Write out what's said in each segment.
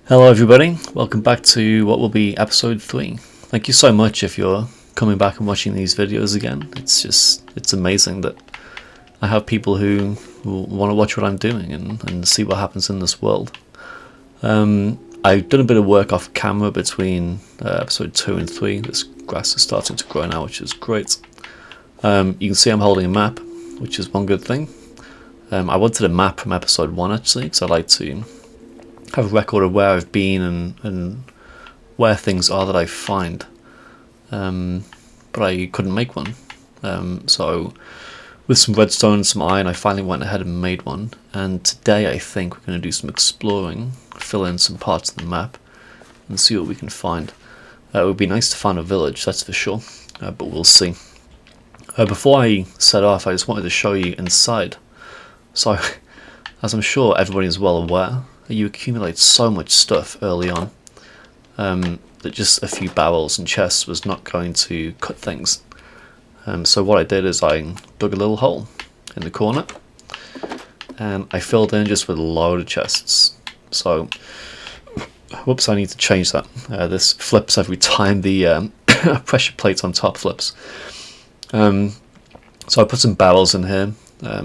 Hello everybody, welcome back to what will be episode 3. Thank you so much if you're coming back and watching these videos again. It's amazing that I have people who want to watch what I'm doing and see what happens in this world. I've done a bit of work off camera between episode 2 and 3. This grass is starting to grow now, which is great. You can see I'm holding a map, which is one good thing. I wanted a map from episode 1 actually, because I like to have a record of where I've been and where things are that I find, but I couldn't make one. So with some redstone and some iron I finally went ahead and made one, and today I think we're going to do some exploring, fill in some parts of the map and see what we can find. It would be nice to find a village, that's for sure, but we'll see. Before I set off, I just wanted to show you inside. So as I'm sure everybody is well aware, you accumulate so much stuff early on that just a few barrels and chests was not going to cut things. So what I did is I dug a little hole in the corner and I filled in just with a load of chests. So, whoops, I need to change that. This flips every time the pressure plate on top flips. So I put some barrels in here,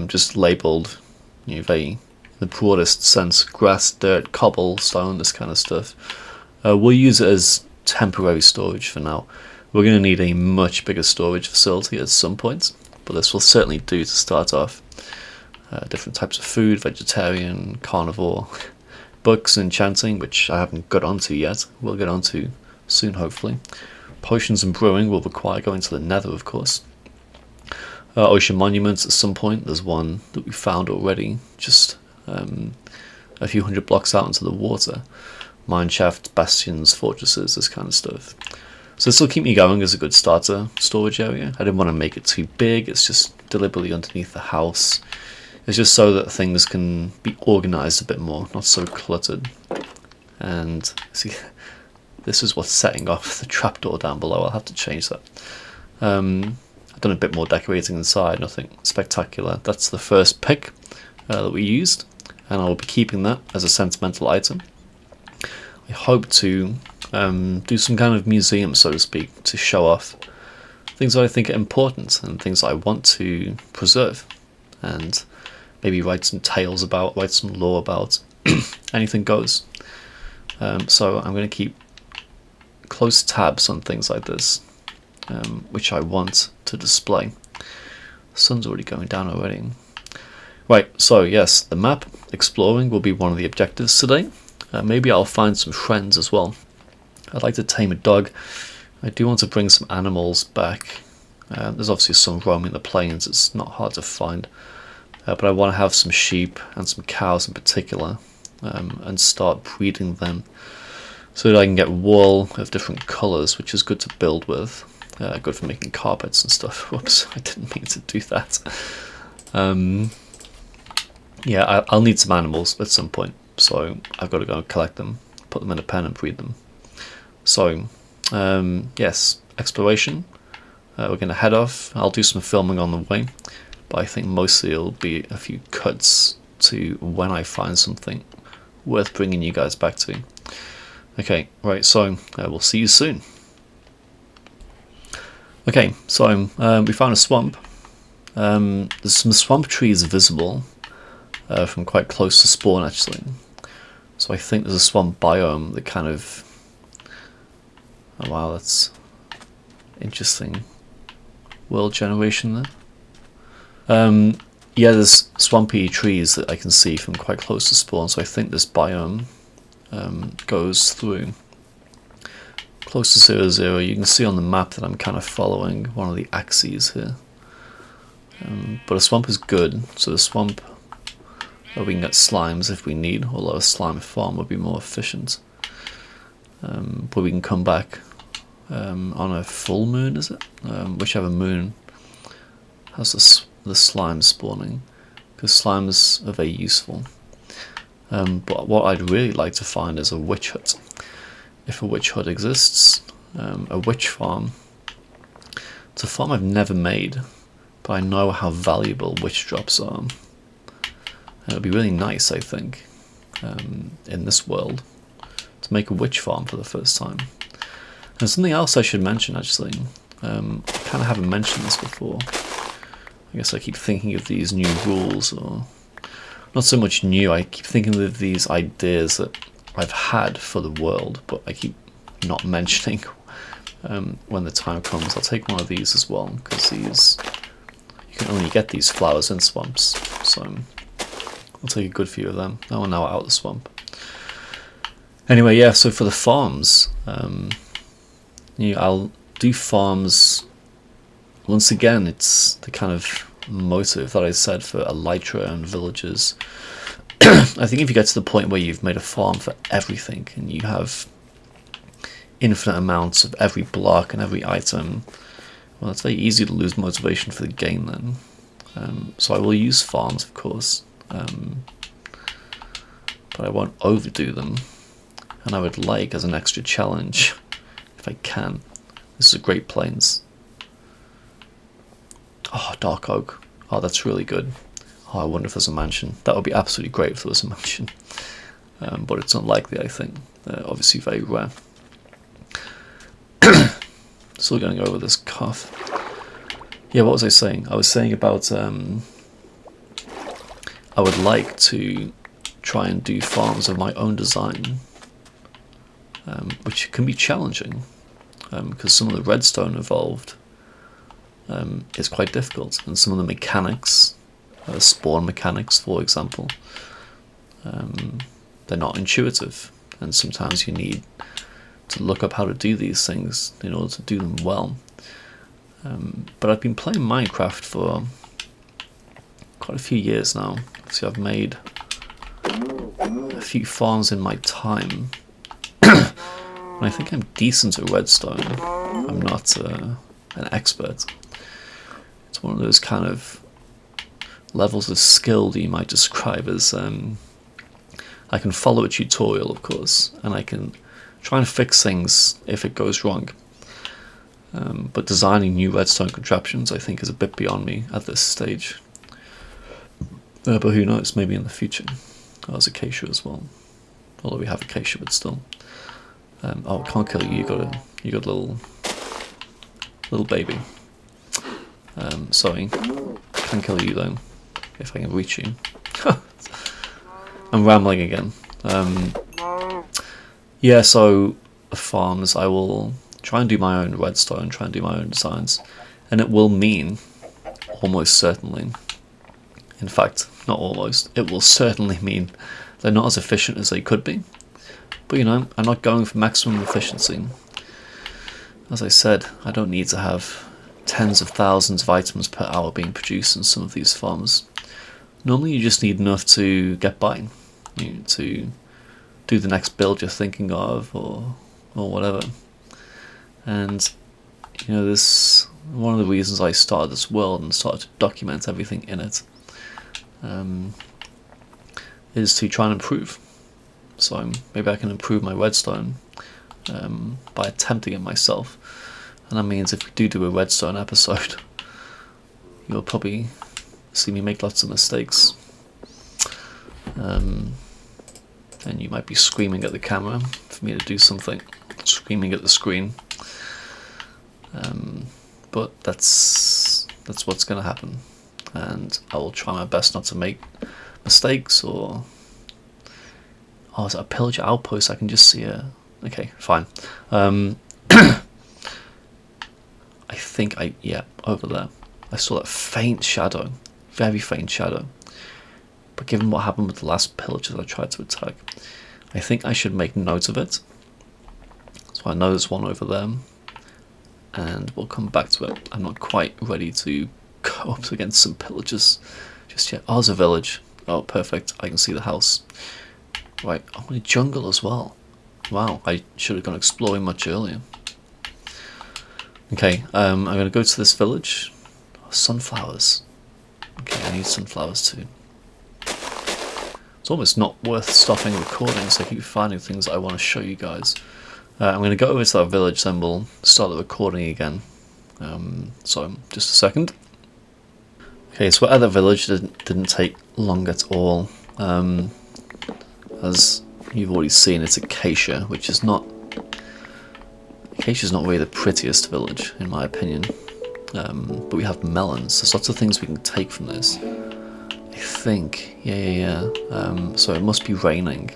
just labelled, very the broadest sense, grass, dirt, cobblestone, this kind of stuff. We'll use it as temporary storage for now. We're going to need a much bigger storage facility at some point, but this will certainly do to start off. Different types of food, vegetarian, carnivore, books, enchanting, which I haven't got onto yet. We'll get onto soon, hopefully. Potions and brewing will require going to the nether, of course. Ocean monuments at some point. There's one that we found already, just a few hundred blocks out into the water. Mineshaft, bastions, fortresses, this kind of stuff. So this will keep me going as a good starter storage area. I didn't want to make it too big, it's just deliberately underneath the house. It's just so that things can be organised a bit more, not so cluttered. And see, this is what's setting off the trapdoor down below. I'll have to change that. I've done a bit more decorating inside, nothing spectacular. That's the first pick that we used, and I will be keeping that as a sentimental item. I hope to do some kind of museum, so to speak, to show off things that I think are important and things that I want to preserve, and maybe write some tales about, write some lore about. Anything goes. So I'm going to keep close tabs on things like this, which I want to display. The sun's already going down already. Right, so yes, the map, exploring, will be one of the objectives today. Maybe I'll find some friends as well. I'd like to tame a dog. I do want to bring some animals back. There's obviously some roaming the plains, it's not hard to find. But I want to have some sheep and some cows in particular, and start breeding them so that I can get wool of different colours, which is good to build with. Good for making carpets and stuff. Whoops, I didn't mean to do that. Yeah, I'll need some animals at some point, so I've got to go collect them, put them in a pen and breed them. So, yes, exploration. We're going to head off. I'll do some filming on the way, but I think mostly it'll be a few cuts to when I find something worth bringing you guys back to. Okay, right, so we'll see you soon. Okay, so we found a swamp. There's some swamp trees visible from quite close to spawn actually. So I think there's a swamp biome that kind of... Oh wow, that's interesting. World generation there. Yeah, there's swampy trees that I can see from quite close to spawn, so I think this biome goes through close to 0, 0. You can see on the map that I'm kind of following one of the axes here. But a swamp is good, so the swamp, we can get slimes if we need, although a slime farm would be more efficient. But we can come back on a full moon, is it? Whichever moon has the slime spawning, because slimes are very useful. But what I'd really like to find is a witch hut. If a witch hut exists, a witch farm. It's a farm I've never made, but I know how valuable witch drops are. And it would be really nice, I think, in this world, to make a witch farm for the first time. And something else I should mention, actually. I kind of haven't mentioned this before. I guess I keep thinking of these new rules, or not so much new, I keep thinking of these ideas that I've had for the world, but I keep not mentioning when the time comes. I'll take one of these as well, because these, you can only get these flowers in swamps, so I'll take a good few of them. Oh, now out of the swamp. Anyway, yeah, so for the farms, I'll do farms. Once again, it's the kind of motive that I said for elytra and villagers. I think if you get to the point where you've made a farm for everything and you have infinite amounts of every block and every item, well, it's very easy to lose motivation for the game then. So I will use farms, of course, but I won't overdo them. And I would like, as an extra challenge, if I can, this is a Great Plains. Oh, Dark Oak. Oh, that's really good. Oh, I wonder if there's a mansion. That would be absolutely great if there was a mansion. But it's unlikely, I think. They're obviously very rare. Still going to go over this cough. Yeah, what was I saying? I was saying about I would like to try and do farms of my own design, which can be challenging, because some of the redstone involved is quite difficult, and some of the mechanics, spawn mechanics for example, they're not intuitive, and sometimes you need to look up how to do these things in order to do them well. But I've been playing Minecraft for quite a few years now, so I've made a few farms in my time. And I think I'm decent at redstone. I'm not an expert. It's one of those kind of levels of skill that you might describe as I can follow a tutorial, of course, and I can try and fix things if it goes wrong. But designing new redstone contraptions, I think, is a bit beyond me at this stage. But who knows, maybe in the future. Oh, there's acacia as well. Although we have acacia, but still. Oh, I can't kill you. You got a little baby. Sorry, can kill you though, if I can reach you. I'm rambling again. Yeah, so the farms, I will try and do my own redstone, try and do my own designs, and it will mean, almost certainly, in fact, not almost, it will certainly mean they're not as efficient as they could be. But you know, I'm not going for maximum efficiency. As I said, I don't need to have tens of thousands of items per hour being produced in some of these farms. Normally you just need enough to get by, to do the next build you're thinking of, or whatever. And you know, this one of the reasons I started this world and started to document everything in it is to try and improve. So maybe I can improve my redstone by attempting it myself. And that means if we do a redstone episode, you'll probably see me make lots of mistakes. And you might be screaming at the camera for me to do something, screaming at the screen. But that's what's going to happen. And I will try my best not to make mistakes or... Oh, is that a pillager outpost? I can just see a... Okay, fine. I think yeah, over there. I saw that faint shadow. Very faint shadow. But given what happened with the last pillagers I tried to attack, I think I should make note of it. So I know there's one over there. And we'll come back to it. I'm not quite ready to go up against some pillagers just yet. Oh, there's a village. Oh, perfect. I can see the house. Right, I'm in a jungle as well. Wow, I should have gone exploring much earlier. Okay, I'm going to go to this village. Oh, sunflowers. Okay, I need sunflowers too. It's almost not worth stopping recording, so I keep finding things that I want to show you guys. I'm going to go over to that village, then we'll start the recording again. So, just a second. Okay, so at that village didn't take long at all. As you've already seen it's Acacia, which is not... Acacia's not really the prettiest village, in my opinion. But we have melons. There's lots of things we can take from this. I think, yeah. So it must be raining.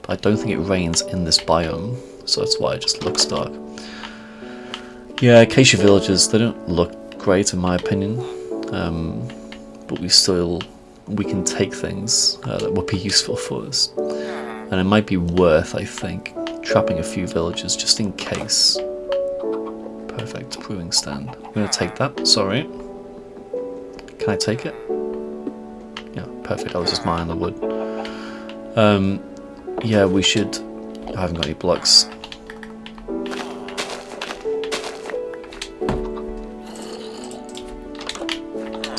But I don't think it rains in this biome, so that's why it just looks dark. Yeah, Acacia villages, they don't look great in my opinion. But we can take things that would be useful for us. And it might be worth, I think, trapping a few villages just in case. Perfect, brewing stand. I'm going to take that, sorry. Can I take it? Yeah, perfect, I was just mining the wood. Yeah, we should... I haven't got any blocks.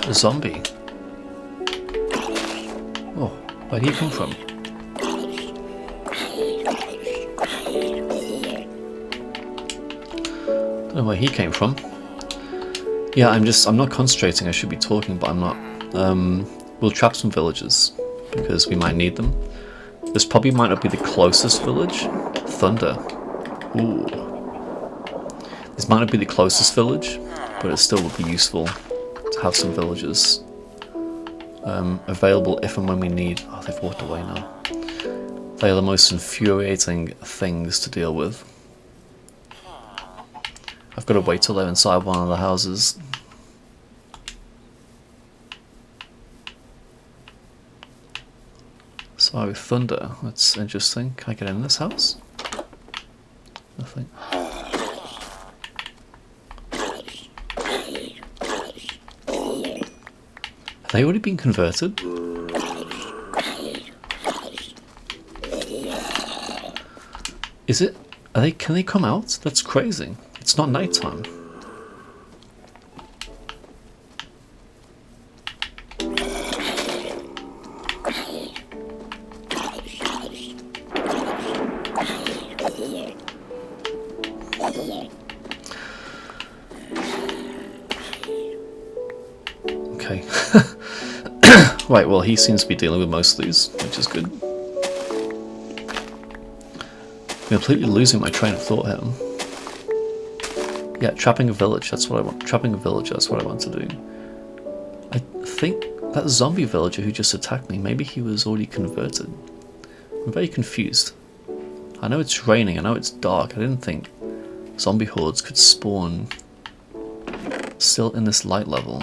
A zombie. Oh, where'd he come from? Don't know where he came from. Yeah, I'm not concentrating, I should be talking, but I'm not. We'll trap some villages, because we might need them. This probably might not be the closest village. Thunder. Ooh. This might not be the closest village, but it still would be useful to have some villages available if and when we need. Oh, they've walked away now. They are the most infuriating things to deal with. I've got to wait till they're inside one of the houses. So, thunder, that's interesting. Can I get in this house? Nothing. Have they already been converted? Is it? Can they come out? That's crazy. It's not nighttime. Okay. Right, well, he seems to be dealing with most of these, which is good. I'm completely losing my train of thought here. Yeah, trapping a village, that's what I want. Trapping a village, that's what I want to do. I think that zombie villager who just attacked me, maybe he was already converted. I'm very confused. I know it's raining, I know it's dark, I didn't think zombie hordes could spawn still in this light level.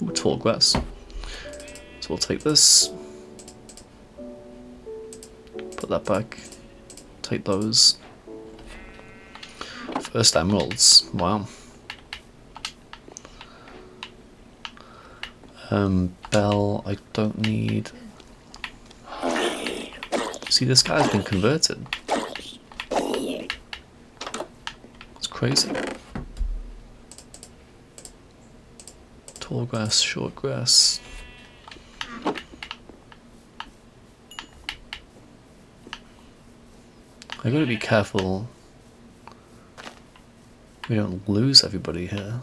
Ooh, tall grass. So we'll take this. Put that back. Take those. First emeralds. Wow. Bell, I don't need. See, this guy's been converted. It's crazy. Tall grass, short grass. I gotta be careful we don't lose everybody here.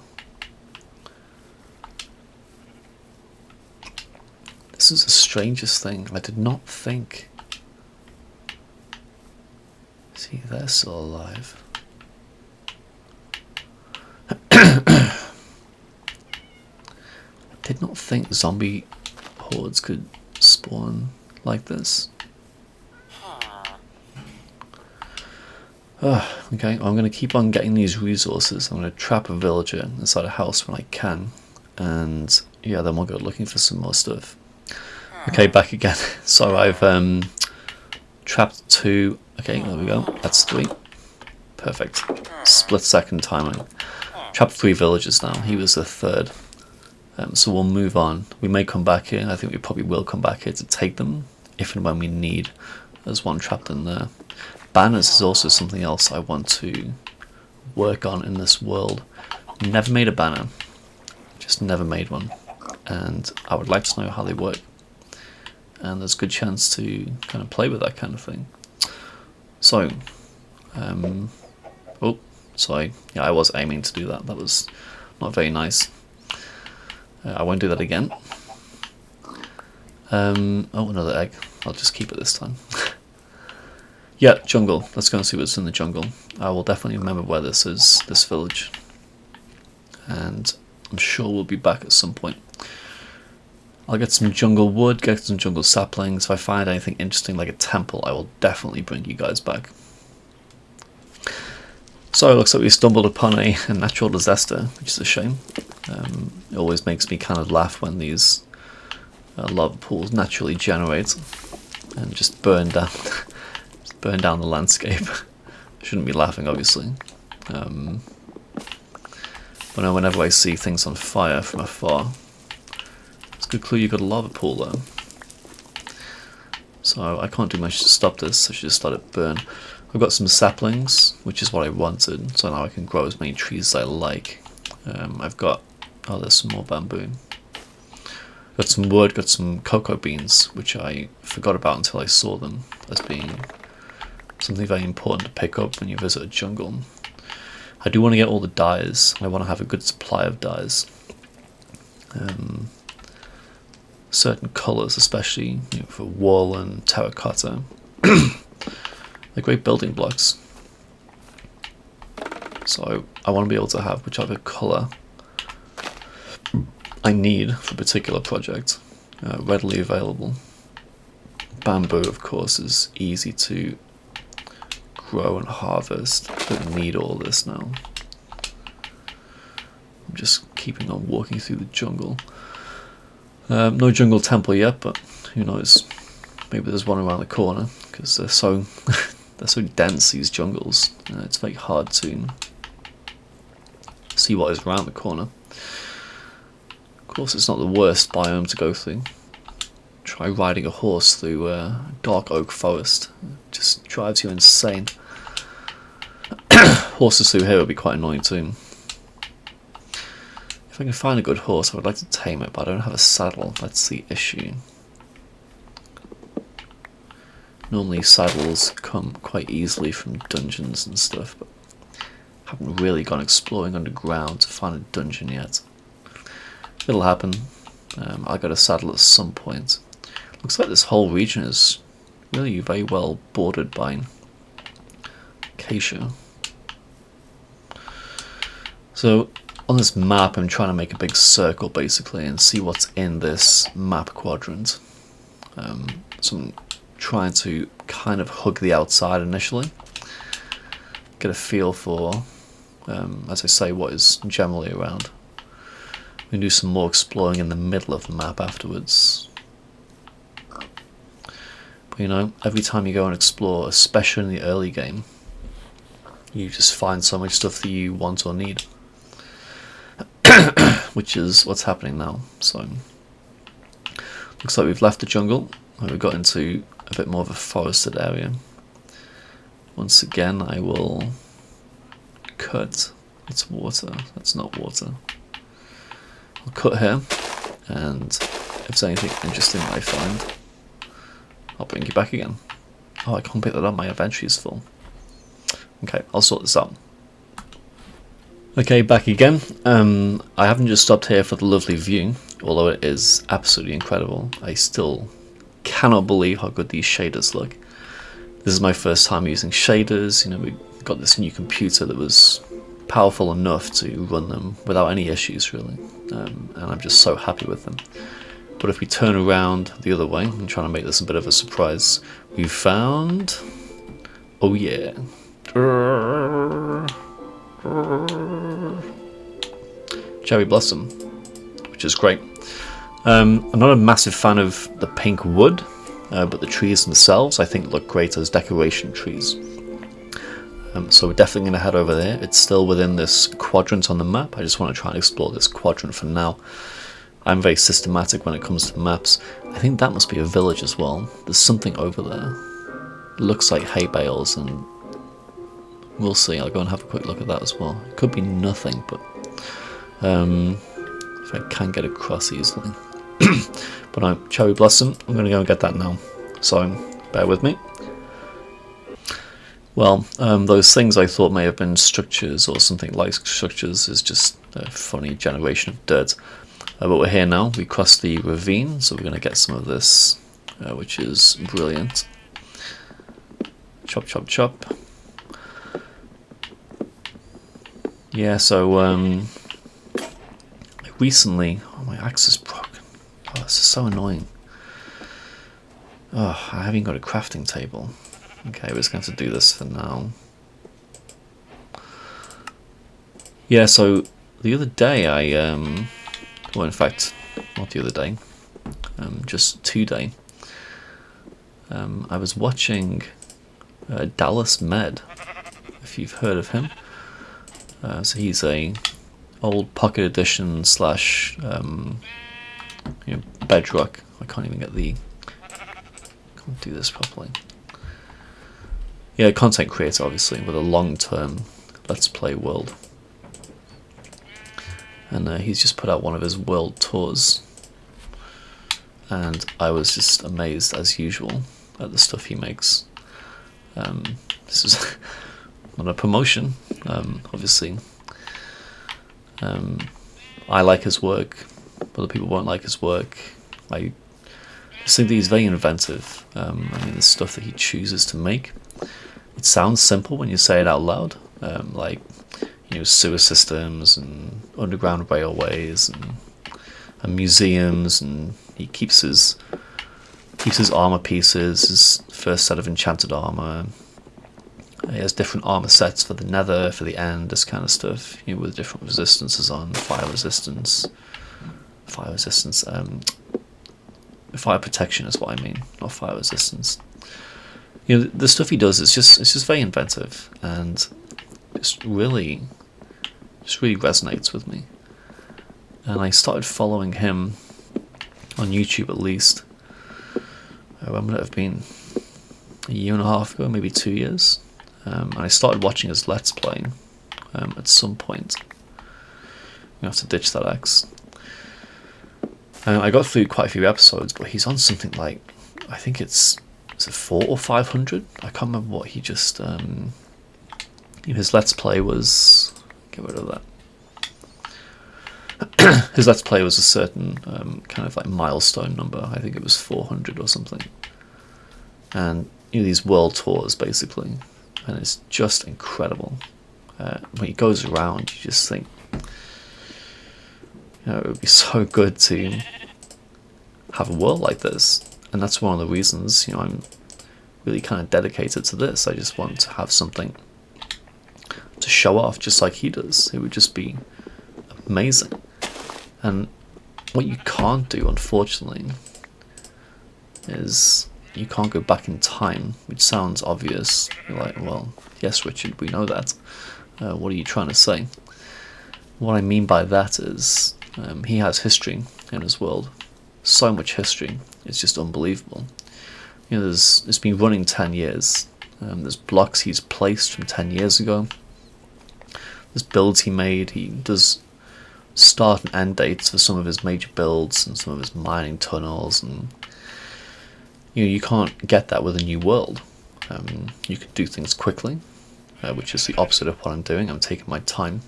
This is the strangest thing. I did not think. See, they're still alive. I did not think zombie hordes could spawn like this. Okay, I'm going to keep on getting these resources. I'm going to trap a villager inside a house when I can. And yeah, then we'll go looking for some more stuff. Okay, back again. So I've trapped 2. Okay, there we go. That's 3. Perfect. Split second timing. Trapped 3 villagers now. He was the 3rd. So we'll move on. We may come back here. I think we probably will come back here to take them if and when we need. There's one trapped in there. Banners is also something else I want to work on in this world. Never made a banner. Just never made one. And I would like to know how they work. And there's a good chance to kind of play with that kind of thing. So, oh, sorry. Yeah, I was aiming to do that. That was not very nice. I won't do that again. Oh, another egg. I'll just keep it this time. Yeah, jungle. Let's go and see what's in the jungle. I will definitely remember where this is, this village. And I'm sure we'll be back at some point. I'll get some jungle wood, get some jungle saplings. If I find anything interesting like a temple, I will definitely bring you guys back. So it looks like we stumbled upon a natural disaster, which is a shame. It always makes me kind of laugh when these lava pools naturally generate and just burn down, just burn down the landscape. I shouldn't be laughing, obviously. But whenever I see things on fire from afar, it's a good clue you've got a lava pool there. So I can't do much to stop this, I should just let it burn. I've got some saplings, which is what I wanted, so now I can grow as many trees as I like. I've got, oh, there's some more bamboo. Got some wood, got some cocoa beans, which I forgot about until I saw them as being something very important to pick up when you visit a jungle. I do want to get all the dyes. I want to have a good supply of dyes. Certain colours, especially for wool and terracotta. They're great building blocks. So I want to be able to have whichever colour I need for a particular project readily available. Bamboo, of course, is easy to grow and harvest. I don't need all this now. I'm just keeping on walking through the jungle. No jungle temple yet, but who knows? Maybe there's one around the corner, because they're so they're so dense, these jungles. It's very hard to see what is around the corner. Of course, it's not the worst biome to go through. Try riding a horse through dark oak forest. It just drives you insane. Horses through here would be quite annoying too. If I can find a good horse, I would like to tame it, but I don't have a saddle. That's the issue. Normally saddles come quite easily from dungeons and stuff, but I haven't really gone exploring underground to find a dungeon yet. It'll happen. I'll get a saddle at some point. Looks like this whole region is really very well bordered by acacia. So on this map I'm trying to make a big circle basically and see what's in this map quadrant. So I'm trying to kind of hug the outside initially, get a feel for, as I say, what is generally around. We can do some more exploring in the middle of the map afterwards. But you know, every time you go and explore, especially in the early game, you just find so much stuff that you want or need. Which is what's happening now. So looks like we've left the jungle and we've got into a bit more of a forested area. Once again I will cut. It's water, that's not water. I'll cut here, and if there's anything interesting that I find, I'll bring you back again. Oh, I can't pick that up, my inventory is full. Okay, I'll sort this out. Okay, back again. I haven't just stopped here for the lovely view, although it is absolutely incredible. I still cannot believe how good these shaders look. This is my first time using shaders. You know, we got this new computer that was powerful enough to run them without any issues really, and I'm just so happy with them. But if we turn around the other way, I'm trying to make this a bit of a surprise, we found, oh yeah, cherry blossom, which is great. I'm not a massive fan of the pink wood, but the trees themselves I think look great as decoration trees. So we're definitely going to head over there. It's still within this quadrant on the map. I just want to try and explore this quadrant for now. I'm very systematic when it comes to maps. I think that must be a village as well. There's something over there. It looks like hay bales, and we'll see. I'll go and have a quick look at that as well. It could be nothing, but if I can get across easily. But no, cherry blossom, I'm going to go and get that now. So bear with me. Well, those things I thought may have been structures or something like structures is just a funny generation of dirt. But we're here now. We crossed the ravine, so we're going to get some of this, which is brilliant. Chop, chop, chop. Yeah, so recently, oh, my axe is broken. Oh, this is so annoying. Oh, I haven't got a crafting table. Okay, we're just going to have to do this for now. Yeah, so the other day well, in fact, not the other day, just today, I was watching Dallas Med, if you've heard of him. So he's a old Pocket Edition slash Bedrock. I can't even can't do this properly. Yeah, content creator, obviously, with a long-term Let's Play world. And he's just put out one of his world tours, and I was just amazed as usual at the stuff he makes. This is not a promotion, obviously. I like his work, other people won't like his work. I just think that he's very inventive. I mean, the stuff that he chooses to make, it sounds simple when you say it out loud, like sewer systems and underground railways and museums, and he keeps his armor pieces, his first set of enchanted armor. He has different armor sets for the nether, for the end, this kind of stuff, with different resistances on, fire protection is what I mean, not fire resistance. The stuff he does is just very inventive, and just really resonates with me. And I started following him on YouTube, at least. When would it have been? A year and a half ago, maybe 2 years. And I started watching his Let's Play at some point. You have to ditch that axe. I got through quite a few episodes, but he's on something like, I think is it 400 or 500? I can't remember what he just. His Let's Play was. Get rid of that. His Let's Play was a certain kind of like milestone number. I think it was 400 or something. And these world tours basically, and it's just incredible. When he goes around, you just think, it would be so good to have a world like this. And that's one of the reasons, I'm really kind of dedicated to this. I just want to have something to show off, just like he does. It would just be amazing. And what you can't do, unfortunately, is you can't go back in time, which sounds obvious. You're like, well, yes, Richard, we know that. What are you trying to say? What I mean by that is he has history in his world. So much history. It's just unbelievable. It's been running 10 years. There's blocks he's placed from 10 years ago. There's builds he made. He does start and end dates for some of his major builds and some of his mining tunnels, and you can't get that with a new world. You can do things quickly, which is the opposite of what I'm doing. I'm taking my time,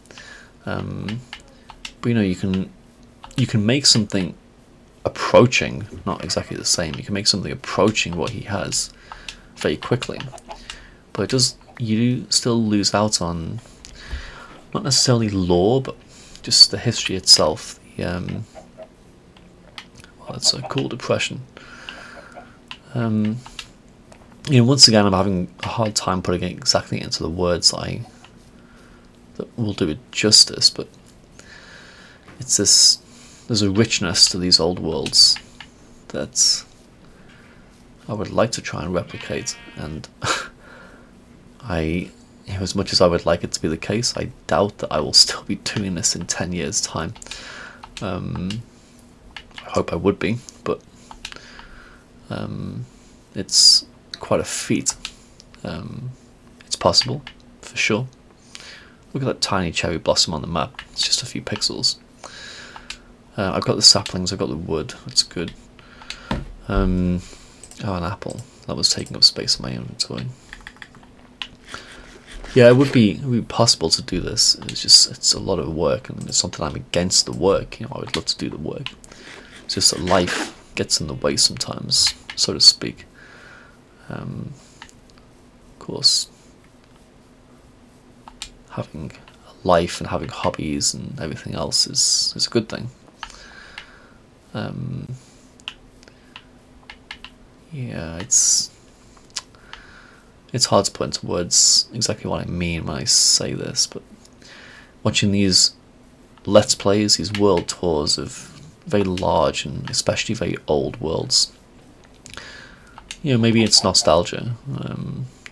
but you can make something approaching, not exactly the same. You can make something approaching what he has very quickly, but you still lose out on not necessarily lore, but just the history itself. Well, it's a cool depression. Once again, I'm having a hard time putting it exactly into the words that will do it justice, but it's this. There's a richness to these old worlds that I would like to try and replicate, and as much as I would like it to be the case, I doubt that I will still be doing this in 10 years' time. I hope I would be, but it's quite a feat. It's possible, for sure. Look at that tiny cherry blossom on the map. It's just a few pixels. I've got the saplings, I've got the wood, that's good. An apple. That was taking up space in my inventory. Yeah, it would be possible to do this. It's a lot of work, and it's something I'm against the work. I would love to do the work. It's just that life gets in the way sometimes, so to speak. course, having a life and having hobbies and everything else is a good thing. Yeah, it's hard to put into words exactly what I mean when I say this, but watching these Let's Plays, these world tours of very large and especially very old worlds, you know, maybe it's nostalgia,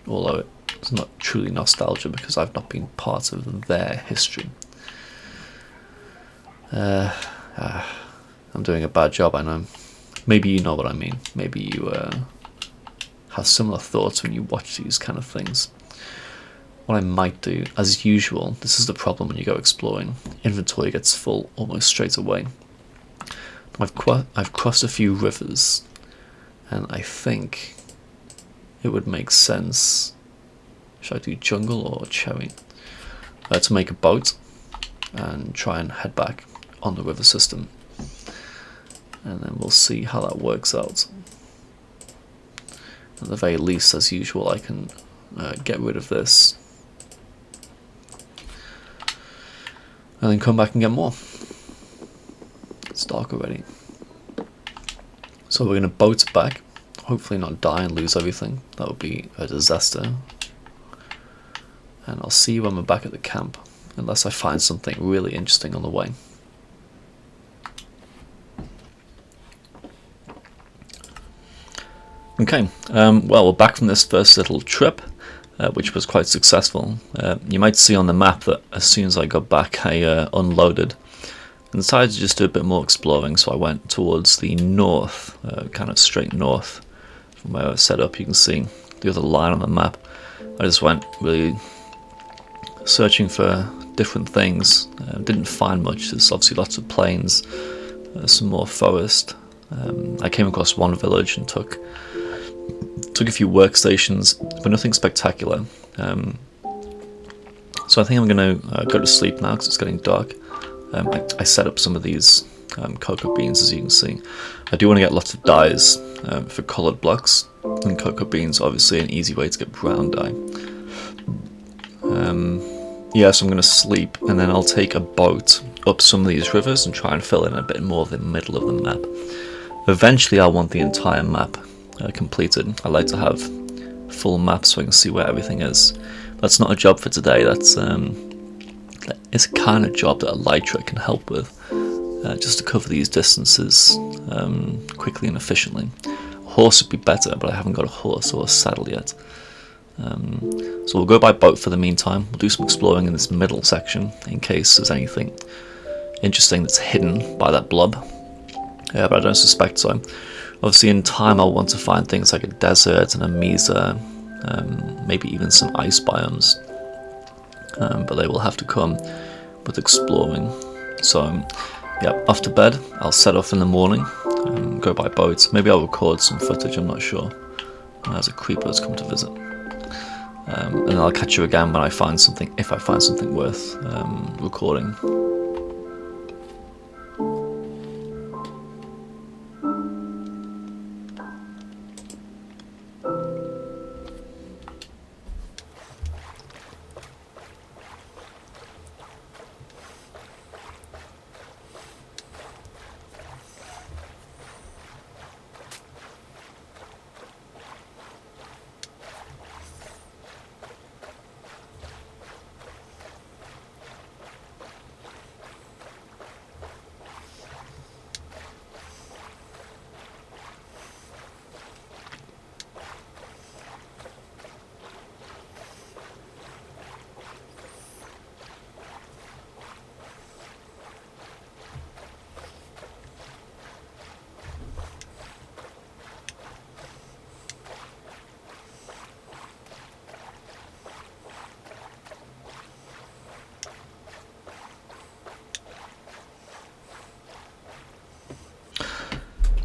although it's not truly nostalgia because I've not been part of their history. I'm doing a bad job, I know. Maybe you know what I mean. Maybe you have similar thoughts when you watch these kind of things. What I might do, as usual, this is the problem when you go exploring, inventory gets full almost straight away. I've crossed a few rivers, and I think it would make sense, should I do jungle or cherry, to make a boat and try and head back on the river system. And then we'll see how that works out. At the very least, as usual, I can get rid of this and then come back and get more. It's dark already. So we're going to boat back, hopefully not die and lose everything. That would be a disaster. And I'll see you when we're back at the camp, unless I find something really interesting on the way. Okay, well, we're back from this first little trip, which was quite successful. You might see on the map that as soon as I got back, I unloaded and decided to just do a bit more exploring, so I went towards the north, kind of straight north from where I was set up. You can see the other line on the map. I just went really searching for different things. Didn't find much. There's obviously lots of plains, some more forest. I came across one village and took a few workstations, but nothing spectacular. So I think I'm going to go to sleep now because it's getting dark. I set up some of these cocoa beans, as you can see. I do want to get lots of dyes for coloured blocks, and cocoa beans are obviously an easy way to get brown dye. Yeah, so I'm going to sleep, and then I'll take a boat up some of these rivers and try and fill in a bit more of the middle of the map. Eventually I'll want the entire map completed. I like to have full maps so I can see where everything is. That's not a job for today. It's a kind of job that Elytra can help with, just to cover these distances quickly and efficiently. A horse would be better, but I haven't got a horse or a saddle yet. So we'll go by boat for the meantime. We'll do some exploring in this middle section in case there's anything interesting that's hidden by that blob. Yeah, but I don't suspect so. Obviously in time I'll want to find things like a desert and a mesa, maybe even some ice biomes, but they will have to come with exploring. So yeah, off to bed. I'll set off in the morning, go by boat. Maybe I'll record some footage, I'm not sure, as a creeper has come to visit. And then I'll catch you again when I find something, if I find something worth recording.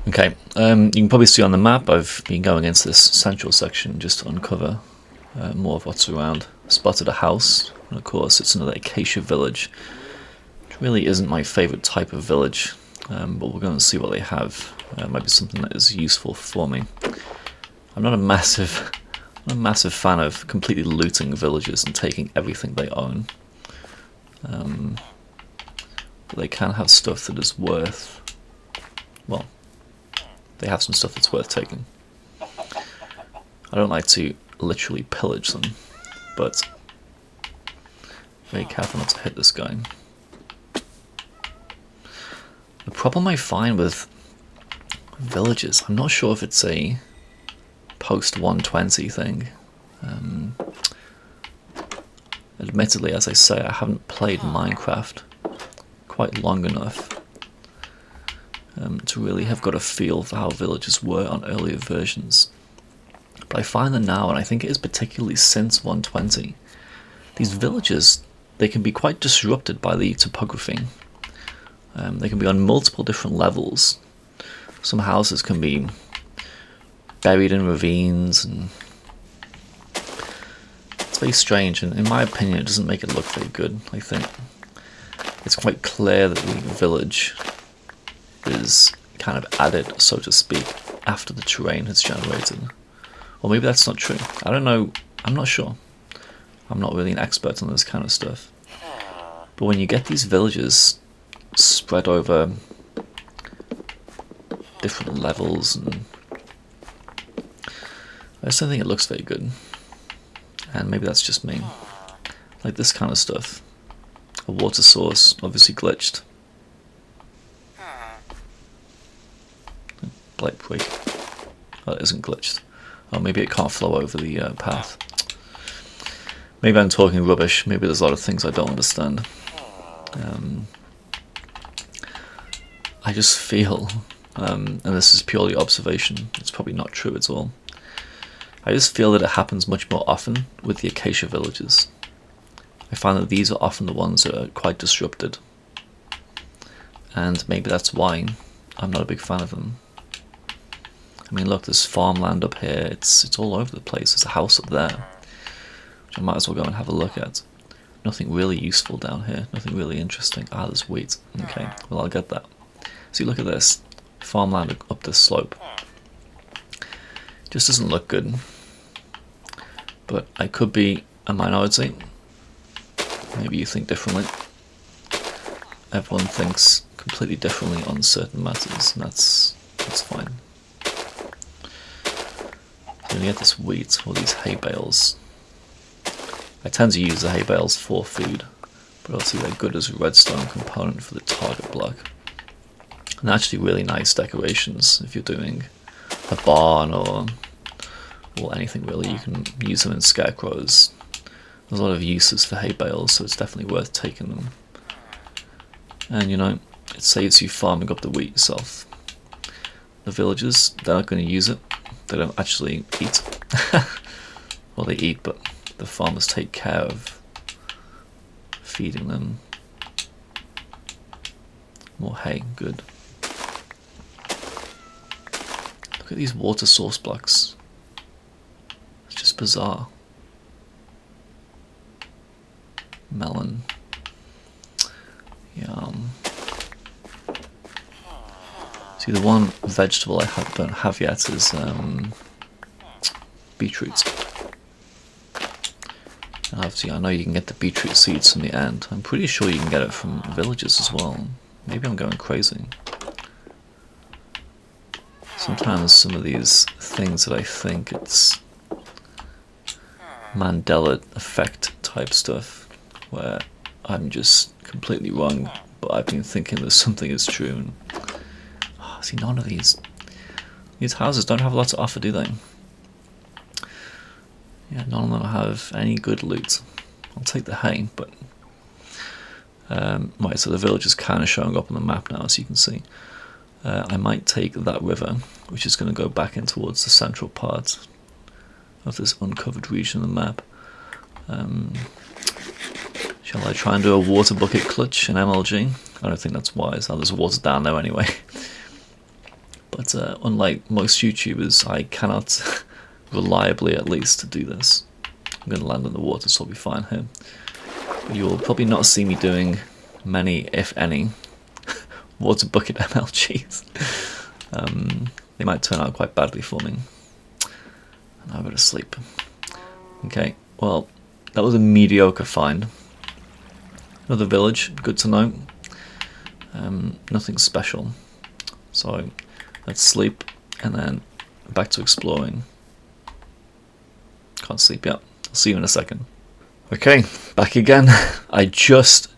Okay, you can probably see on the map I've been going into this central section just to uncover more of what's around. Spotted a house, and of course it's another acacia village, which really isn't my favourite type of village, but we're going to see what they have. Might be something that is useful for me. I'm not a massive I'm a massive fan of completely looting villages and taking everything they own. But they can have stuff that is worth... Well, they have some stuff that's worth taking. I don't like to literally pillage them, but very careful not to hit this guy. The problem I find with villages, I'm not sure if it's a post 120 thing. Admittedly, as I say, I haven't played Minecraft quite long enough to really have got a feel for how villages were on earlier versions. But I find that now, and I think it is particularly since 120, these villages, they can be quite disrupted by the topography. They can be on multiple different levels. Some houses can be buried in ravines, and it's very strange, and in my opinion it doesn't make it look very good. I think it's quite clear that the village is kind of added, so to speak, after the terrain has generated. Or maybe that's not true. I don't know. I'm not sure. I'm not really an expert on this kind of stuff. But when you get these villages spread over different levels, and I just don't think it looks very good. And maybe that's just me. Like this kind of stuff. A water source, obviously glitched. Blight break. Oh, it isn't glitched. Oh, maybe it can't flow over the path. Maybe I'm talking rubbish. Maybe there's a lot of things I don't understand. I just feel, and this is purely observation, it's probably not true at all, I just feel that it happens much more often with the acacia villages. I find that these are often the ones that are quite disrupted, and maybe that's why I'm not a big fan of them. I mean, look, there's farmland up here, it's all over the place. There's a house up there, which I might as well go and have a look at. Nothing really useful down here, nothing really interesting. Ah, there's wheat. Okay, well, I'll get that. See, look at this. Farmland up this slope. Just doesn't look good. But I could be a minority. Maybe you think differently. Everyone thinks completely differently on certain matters, and that's fine. So you get this wheat, or these hay bales. I tend to use the hay bales for food, but obviously they're good as a redstone component for the target block. And actually really nice decorations if you're doing a barn or anything really. You can use them in scarecrows. There's a lot of uses for hay bales, so it's definitely worth taking them. And you know, it saves you farming up the wheat yourself. The villagers, they're not going to use it. They don't actually eat. Well, they eat, but the farmers take care of feeding them. More hay, good. Look at these water source blocks. It's just bizarre. Melon. Yum. See, the one vegetable I don't have yet is beetroot. And obviously, I know you can get the beetroot seeds from the end. I'm pretty sure you can get it from villages as well. Maybe I'm going crazy. Sometimes some of these things that I think it's Mandela effect type stuff, where I'm just completely wrong, but I've been thinking that something is true. And, see, none of these houses don't have a lot to offer, do they? Yeah, none of them have any good loot. I'll take the hay, but right, so the village is kind of showing up on the map now, as you can see. I might take that river, which is going to go back in towards the central part of this uncovered region of the map. Shall I try and do a water bucket clutch in MLG? I don't think that's wise. Oh, there's water down there anyway. But unlike most YouTubers, I cannot reliably, at least, do this. I'm going to land in the water, so I'll be fine here. But you will probably not see me doing many, if any, water bucket MLGs. They might turn out quite badly for me. And I better sleep. Okay, well, that was a mediocre find. Another village, good to know. Nothing special. So let's sleep and then back to exploring. Can't sleep yet. I'll see you in a second. Okay, back again. I just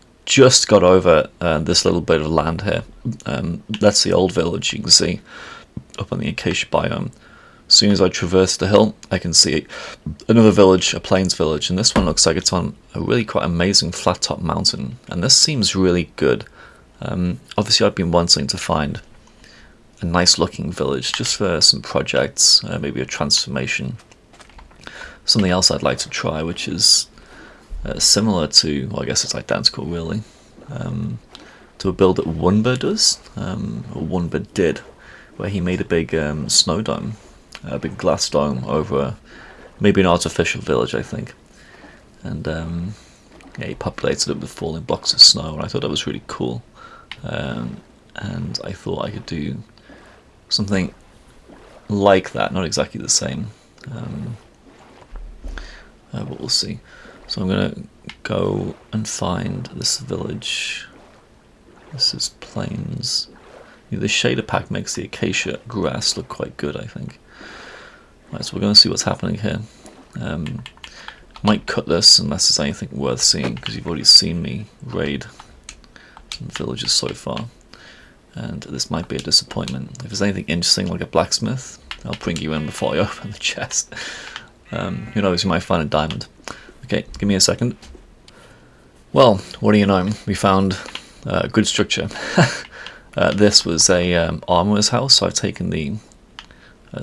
got over this little bit of land here. That's the old village, you can see, up on the acacia biome. As soon as I traverse the hill, I can see another village, a plains village, and this one looks like it's on a really quite amazing flat top mountain, and this seems really good. Obviously I've been wanting to find a nice looking village just for some projects, maybe a transformation. Something else I'd like to try, which is similar to, well, I guess it's identical really, to a build that Wunber does, or Wunber did, where he made a big snow dome, a big glass dome over maybe an artificial village, I think. And yeah, he populated it with falling blocks of snow, and I thought that was really cool. And I thought I could do something like that, not exactly the same, but we'll see. So I'm gonna go and find this village. This is plains. The shader pack makes the acacia grass look quite good, I think. Right, so we're going to see what's happening here. Might cut this unless there's anything worth seeing, because you've already seen me raid some villages so far. And this might be a disappointment. If there's anything interesting like a blacksmith, I'll bring you in before I open the chest. Who knows, you might find a diamond. Okay, give me a second. Well, what do you know? We found a good structure. This was a armorer's house, so I've taken the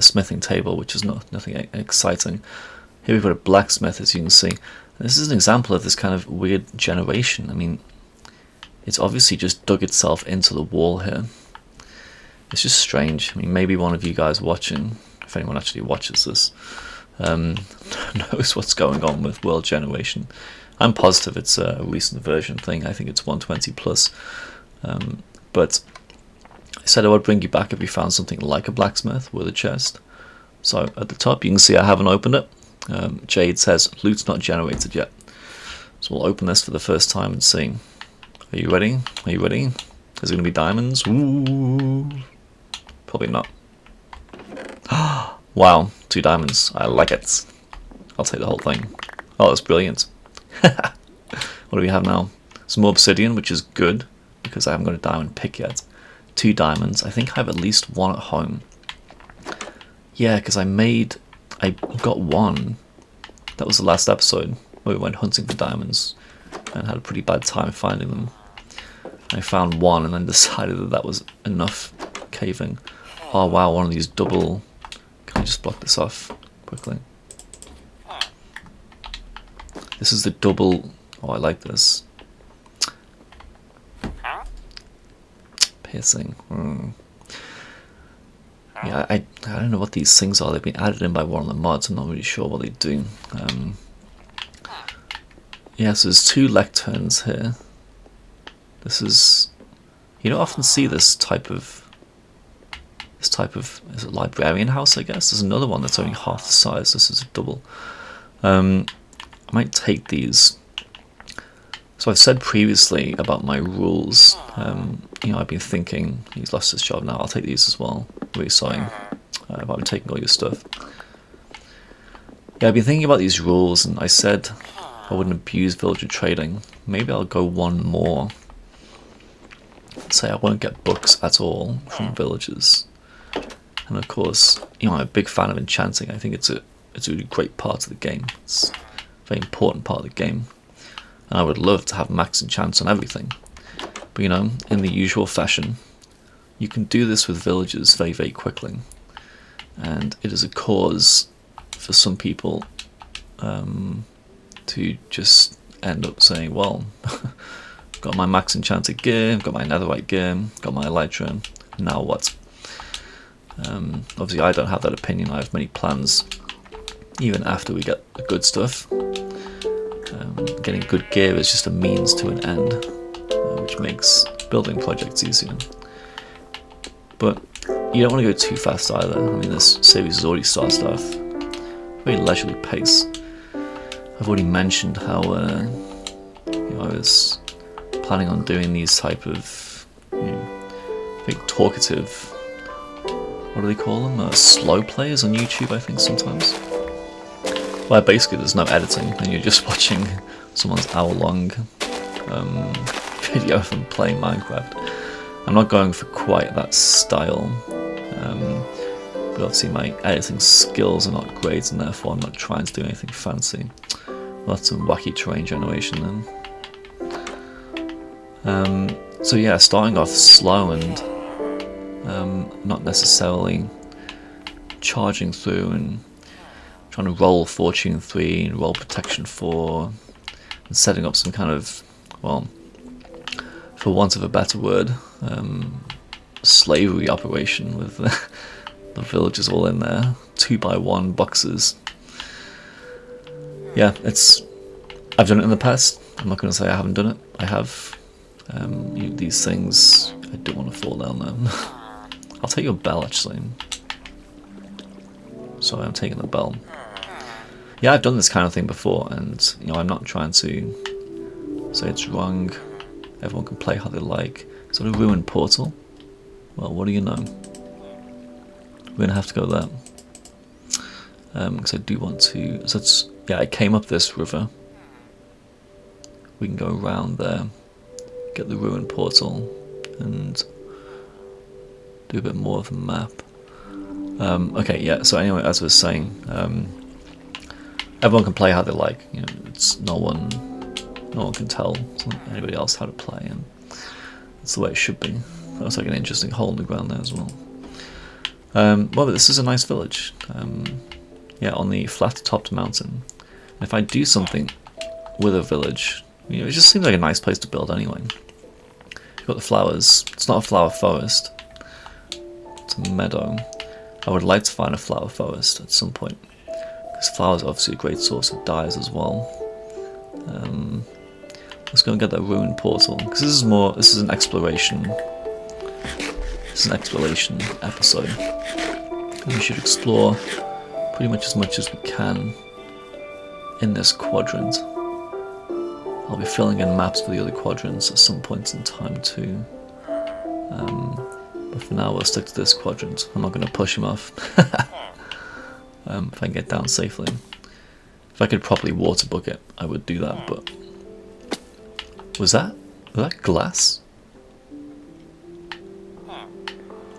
smithing table, which is nothing exciting. Here we've got a blacksmith, as you can see. This is an example of this kind of weird generation. I mean, it's obviously just dug itself into the wall here. It's just strange. I mean, maybe one of you guys watching, if anyone actually watches this, knows what's going on with world generation. I'm positive it's a recent version thing. I think it's 120 plus. But I said I would bring you back if we found something like a blacksmith with a chest. So at the top you can see I haven't opened it. Jade says loot's not generated yet. So we'll open this for the first time and see. Are you ready? Are you ready? Is it going to be diamonds? Ooh. Probably not. Wow, 2 diamonds. I like it. I'll take the whole thing. Oh, that's brilliant. What do we have now? Some more obsidian, which is good, because I haven't got a diamond pick yet. 2 diamonds. I think I have at least 1 at home. Yeah, because I got 1. That was the last episode where we went hunting for diamonds and had a pretty bad time finding them. I found 1 and then decided that that was enough caving. Oh wow, one of these double... Can I just block this off quickly? This is the double... Oh, I like this. Piercing. Yeah, I don't know what these things are. They've been added in by one of the mods. I'm not really sure what they do. Yeah, so there's 2 lecterns here. This is... You don't often see this type of... Is it librarian house, I guess? There's another one that's only half the size. This is a double. I might take these. So I've said previously about my rules. You know, I've been thinking, he's lost his job now, I'll take these as well. Really sorry about taking all your stuff. Yeah, I've been thinking about these rules, and I said I wouldn't abuse villager trading. Maybe I'll go 1 more. Say I won't get books at all from villagers. And of course, you know, I'm a big fan of enchanting. I think it's a really great part of the game. It's a very important part of the game. And I would love to have max enchants on everything. But you know, in the usual fashion, you can do this with villagers very, very quickly. And it is a cause for some people to just end up saying, well, got my max enchanted gear, got my netherite gear, got my elytra, now what? Obviously I don't have that opinion. I have many plans even after we get the good stuff. Getting good gear is just a means to an end, which makes building projects easier. But you don't want to go too fast either. I mean, this series is already started off very leisurely pace. I've already mentioned how I was planning on doing these type of, I think, talkative, what do they call them? Slow players on YouTube, I think, sometimes. Where basically there's no editing and you're just watching someone's hour-long video of them playing Minecraft. I'm not going for quite that style, but obviously my editing skills are not great, and therefore I'm not trying to do anything fancy. Lots some wacky terrain generation then. So yeah, starting off slow and not necessarily charging through and trying to roll Fortune 3 and roll Protection 4 and setting up some kind of, well, for want of a better word, slavery operation with the villagers all in there, 2x1 boxes. Yeah, I've done it in the past. I'm not going to say I haven't done it. I have. These things, I don't want to fall down there. I'll take your bell, actually. Sorry, I'm taking the bell. Yeah, I've done this kind of thing before, and I'm not trying to say it's wrong. Everyone can play how they like. Is that a ruined portal? Well, what do you know? We're gonna have to go there. Because I do want to. So I came up this river. We can go around there, get the ruined portal, and do a bit more of the map. Okay, yeah. So anyway, as I was saying, everyone can play how they like. It's no one can tell anybody else how to play, and that's the way it should be. That was like an interesting hole in the ground there as well. Well, but this is a nice village. Yeah, on the flat-topped mountain. And if I do something with a village, it just seems like a nice place to build anyway. You've got the flowers. It's not a flower forest. It's a meadow. I would like to find a flower forest at some point, because flowers are obviously a great source of dyes as well. Let's go and get that ruined portal, because this is an exploration. This is an exploration episode, and we should explore pretty much as we can in this quadrant. I'll be filling in maps for the other quadrants at some point in time too. But for now we'll stick to this quadrant. I'm not going to push him off. If I can get down safely. If I could properly water bucket, I would do that, but... Was that glass?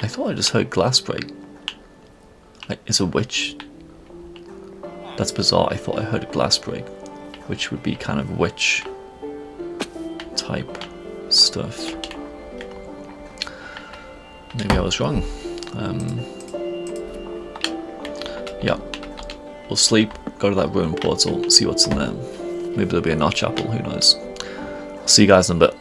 I thought I just heard glass break. It's a witch. That's bizarre. I thought I heard a glass break, which would be kind of witch type stuff. Maybe I was wrong. Yeah. We'll sleep, go to that ruined portal, see what's in there. Maybe there'll be a notch apple, who knows. I'll see you guys in a bit.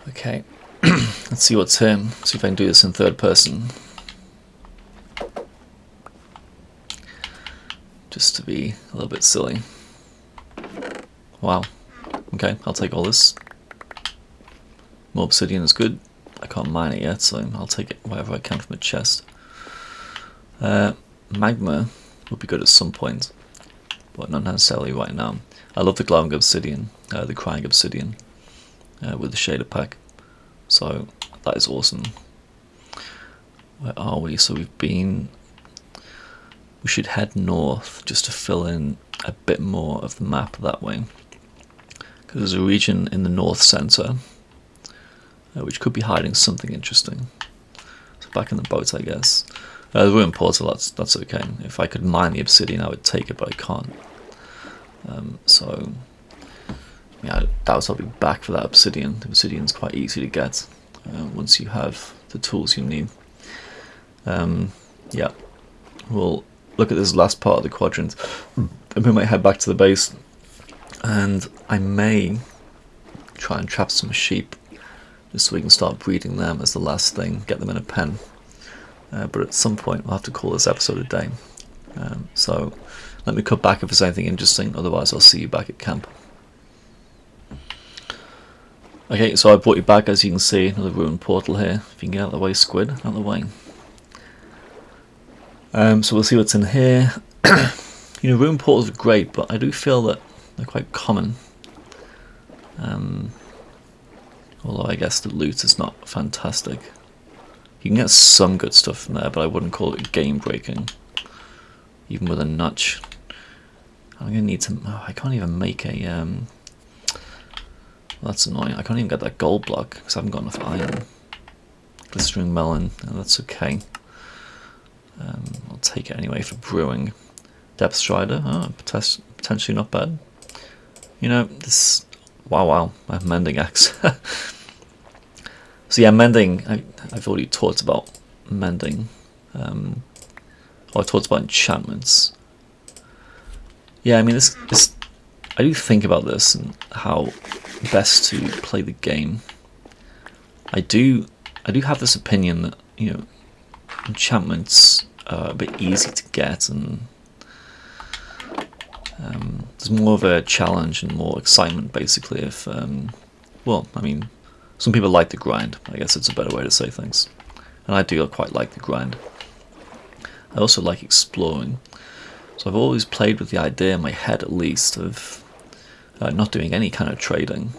Okay, let's see what's here. See if I can do this in third person. Just to be a little bit silly. Wow. Okay, I'll take all this. More obsidian is good. I can't mine it yet, so I'll take it whatever I can from a chest. Magma would be good at some point, but not necessarily right now. I love the glowing obsidian, the crying obsidian, with the shader pack. So that is awesome. Where are we? So we should head north just to fill in a bit more of the map that way. Because there's a region in the north centre which could be hiding something interesting. So back in the boat, I guess. The ruined portal, that's okay. If I could mine the obsidian, I would take it, but I can't. So yeah, I'll be back for that obsidian. The obsidian's quite easy to get once you have the tools you need. Yeah, we'll look at this last part of the quadrant, and we might head back to the base, and I may try and trap some sheep just so we can start breeding them as the last thing, get them in a pen. But at some point we'll have to call this episode a day. So Let me cut back if there's anything interesting, otherwise I'll see you back at camp. Okay, so I brought you back, as you can see, another ruined portal here. If you can get out of the way, squid, out of the way. So we'll see what's in here. Ruined portals are great, but I do feel that they're quite common. Although I guess the loot is not fantastic. You can get some good stuff from there, but I wouldn't call it game breaking, even with a notch. I'm gonna need to. Oh, I can't even make a. Well, that's annoying. I can't even get that gold block because I haven't got enough iron. Glistering melon. Oh, that's okay. I'll take it anyway for brewing. Depth strider. Oh, potentially not bad. This. Wow. I have mending axe. So yeah, mending. I've already talked about mending. I talked about enchantments. Yeah, I mean this. I do think about this and how best to play the game. I do have this opinion that enchantments are a bit easy to get, and there's more of a challenge and more excitement, basically. If well, I mean, some people like the grind. I guess it's a better way to say things, and I do quite like the grind. I also like exploring, so I've always played with the idea in my head, at least, of not doing any kind of trading,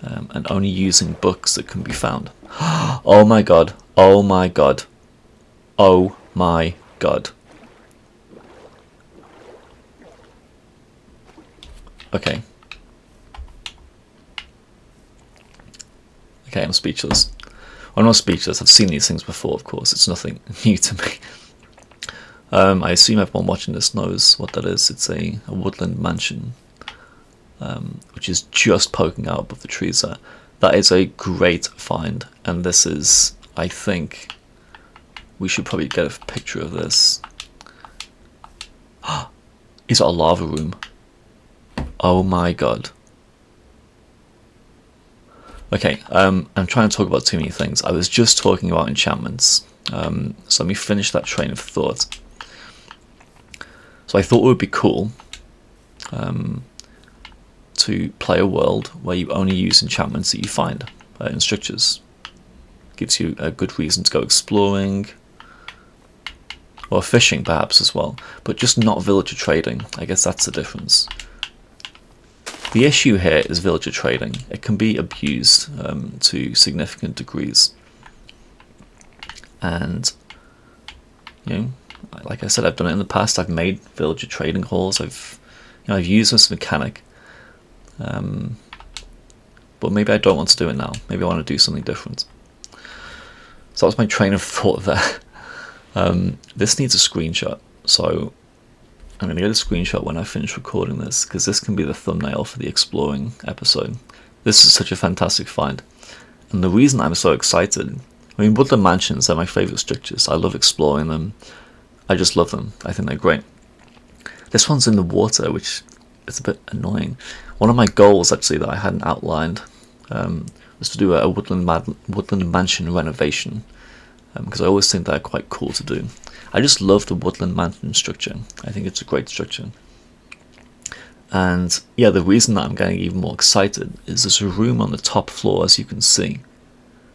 and only using books that can be found. Oh my god! Oh my god! Oh my god! Okay. Okay, I'm speechless. Well, I'm not speechless. I've seen these things before, of course. It's nothing new to me. I assume everyone watching this knows what that is. It's a woodland mansion, which is just poking out above the trees there. That is a great find, and this is, I think, we should probably get a picture of this. Is it a lava room? Oh my god. Okay, I'm trying to talk about too many things. I was just talking about enchantments, so let me finish that train of thought. So I thought it would be cool to play a world where you only use enchantments that you find in structures. Gives you a good reason to go exploring, or fishing perhaps as well, but just not villager trading. I guess that's the difference. The issue here is villager trading. It can be abused to significant degrees, and like I said, I've done it in the past. I've made villager trading halls. I've used this mechanic, but maybe I don't want to do it now. Maybe I want to do something different. So that was my train of thought there. This needs a screenshot, so I'm going to get a screenshot when I finish recording this, because this can be the thumbnail for the exploring episode. This is such a fantastic find, and the reason I'm so excited, I mean, woodland mansions are my favourite structures. I love exploring them. I just love them. I think they're great. This one's in the water, which is a bit annoying. One of my goals, actually, that I hadn't outlined was to do a woodland mansion renovation, because I always think they're quite cool to do. I just love the woodland mansion structure. I think it's a great structure. And yeah, the reason that I'm getting even more excited is there's a room on the top floor, as you can see.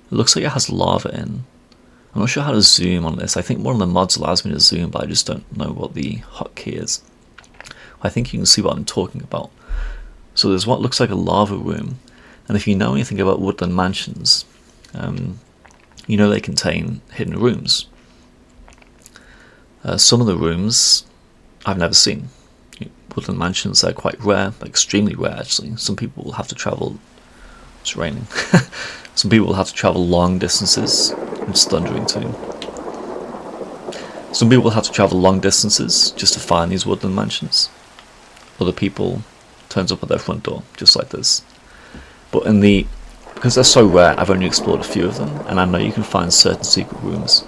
It looks like it has lava in. I'm not sure how to zoom on this. I think one of the mods allows me to zoom, but I just don't know what the hotkey is. I think you can see what I'm talking about. So there's what looks like a lava room, and if you know anything about woodland mansions, you know they contain hidden rooms. Some of the rooms I've never seen. Woodland mansions are quite rare, extremely rare actually. Some people will have to travel. It's raining. Some people will have to travel long distances. It's thundering too. Some people will have to travel long distances just to find these woodland mansions. Other people turns up at their front door, just like this. But because they're so rare, I've only explored a few of them, and I know you can find certain secret rooms.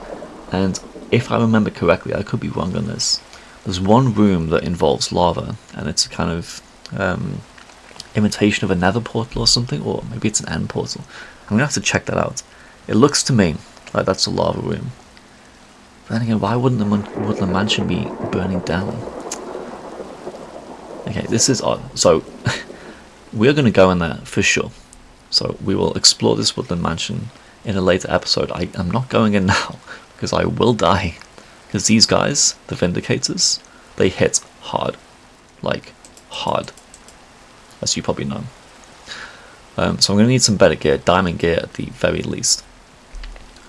And if I remember correctly, I could be wrong on this, there's one room that involves lava, and it's a kind of imitation of a nether portal or something, or maybe it's an end portal. I'm going to have to check that out. It looks to me like that's a lava room. But then again, why wouldn't the woodland mansion be burning down? Okay, this is odd. So we're going to go in there for sure. So we will explore this woodland mansion in a later episode. I'm not going in now because I will die. Because these guys, the Vindicators, they hit hard. Like, hard. As you probably know. So I'm going to need some better gear, diamond gear at the very least.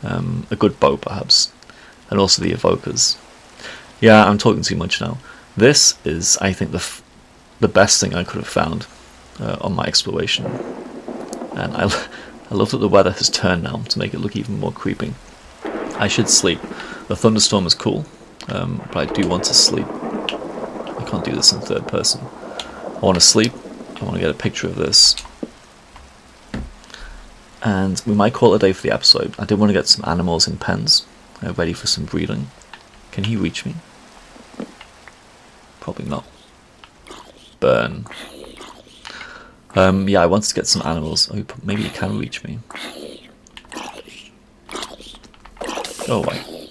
A good bow perhaps. And also the evokers. Yeah, I'm talking too much now. This is, I think, the best thing I could have found on my exploration. And I love that the weather has turned now to make it look even more creepy. I should sleep. The thunderstorm is cool, but I do want to sleep. I can't do this in third person. I want to sleep. I want to get a picture of this. And we might call it a day for the episode. I did want to get some animals in pens, ready for some breeding. Can he reach me? Probably not. Burn. Yeah, I wanted to get some animals. Oh, maybe he can reach me. Go away.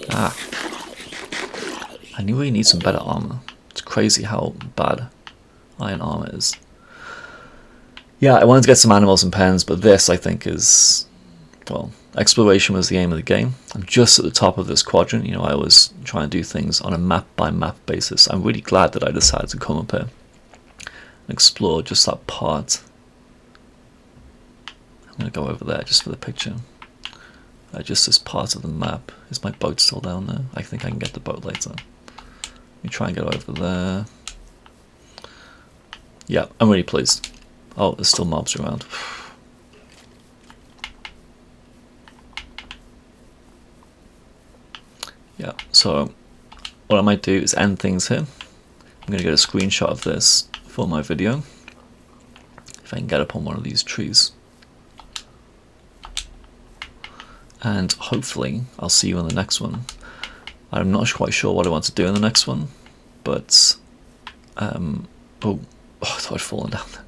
Ah. I knew we need some better armor. It's crazy how bad iron armor is. Yeah, I wanted to get some animals and pens, but this, I think, is... well, exploration was the aim of the game. I'm just at the top of this quadrant. You know, I always try and do things on a map-by-map basis. I'm really glad that I decided to come up here and explore just that part. I'm going to go over there just for the picture. Just this part of the map. Is my boat still down there? I think I can get the boat later. Let me try and get over there. Yeah, I'm really pleased. Oh, there's still mobs around. Yeah, so what I might do is end things here. I'm going to get a screenshot of this for my video. If I can get up on one of these trees. And hopefully I'll see you in the next one. I'm not quite sure what I want to do in the next one, but oh, I thought I'd fallen down there.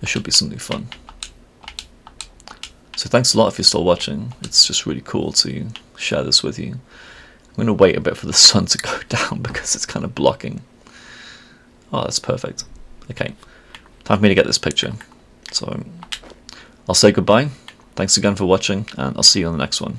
There should be something fun. So thanks a lot if you're still watching. It's just really cool to share this with you. I'm going to wait a bit for the sun to go down because it's kind of blocking. Oh, that's perfect. Okay, time for me to get this picture. So I'll say goodbye. Thanks again for watching, and I'll see you on the next one.